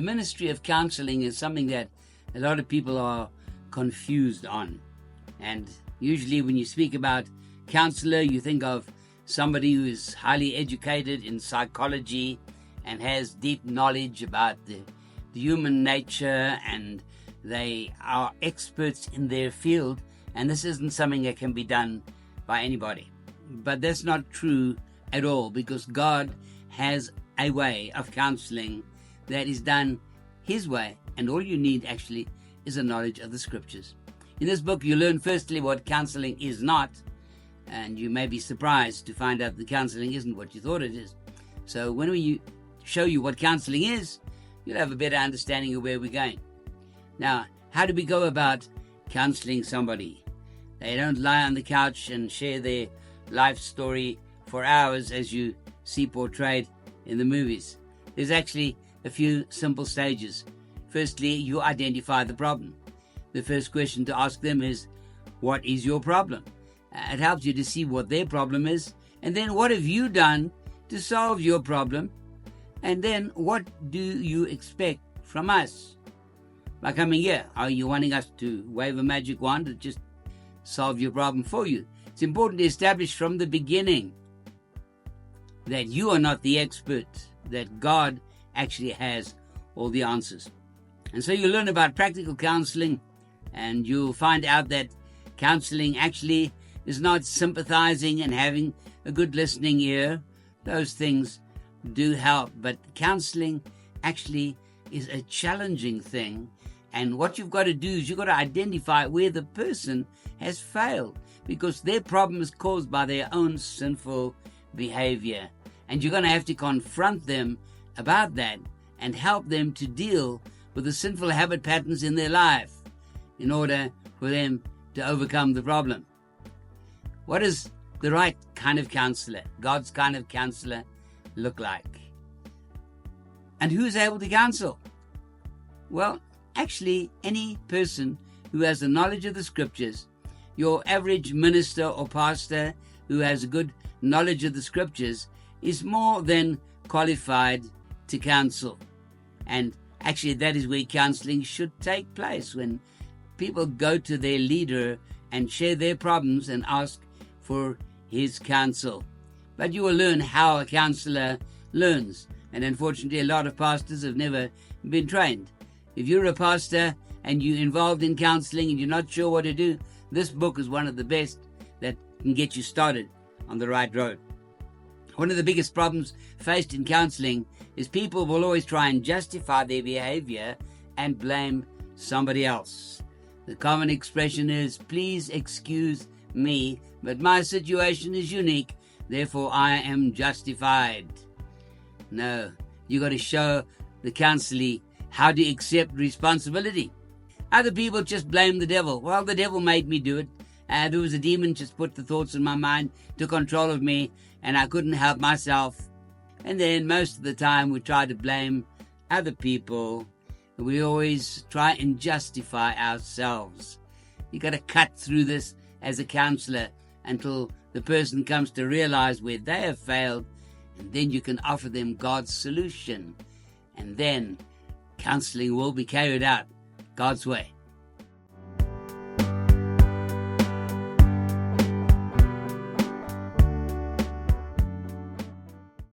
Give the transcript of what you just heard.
the ministry of counseling is something that a lot of people are confused on. And usually when you speak about counselor, you think of somebody who is highly educated in psychology and has deep knowledge about the human nature, and they are experts in their field, and this isn't something that can be done by anybody. But that's not true at all, because God has a way of counseling that is done His way, and all you need actually is a knowledge of the Scriptures. In this book, you learn firstly what counseling is not, and you may be surprised to find out that counseling isn't what you thought it is. So when we show you what counseling is, you'll have a better understanding of where we're going. Now, how do we go about counseling somebody? They don't lie on the couch and share their life story for hours as you see portrayed in the movies. There's actually a few simple stages. Firstly, you identify the problem. The first question to ask them is, what is your problem? It helps you to see what their problem is, and then what have you done to solve your problem, and then what do you expect from us? By coming here, are you wanting us to wave a magic wand and just solve your problem for you? It's important to establish from the beginning that you are not the expert, that God actually has all the answers. And so you learn about practical counseling, and you'll find out that counseling actually is not sympathizing and having a good listening ear. Those things do help, but counseling actually is a challenging thing. And what you've got to do is you've got to identify where the person has failed, because their problem is caused by their own sinful behavior. And you're going to have to confront them about that and help them to deal with the sinful habit patterns in their life in order for them to overcome the problem. What does the right kind of counselor, God's kind of counselor, look like? And who's able to counsel? Well, actually, any person who has the knowledge of the Scriptures, your average minister or pastor who has a good knowledge of the Scriptures, is more than qualified to counsel. And actually, that is where counseling should take place, when people go to their leader and share their problems and ask for his counsel. But you will learn how a counselor learns, and unfortunately a lot of pastors have never been trained. If you're a pastor and you're involved in counseling and you're not sure what to do, this book is one of the best that can get you started on the right road. One of the biggest problems faced in counseling is people will always try and justify their behavior and blame somebody else. The common expression is, please excuse me, but my situation is unique, therefore I am justified. No, you got to show the counselee how to accept responsibility. Other people just blame the devil. Well, the devil made me do it. There was a demon just put the thoughts in my mind, took control of me, and I couldn't help myself. And then most of the time we try to blame other people. We always try and justify ourselves. You got to cut through this as a counselor until the person comes to realize where they have failed, and then you can offer them God's solution. And then counseling will be carried out God's way.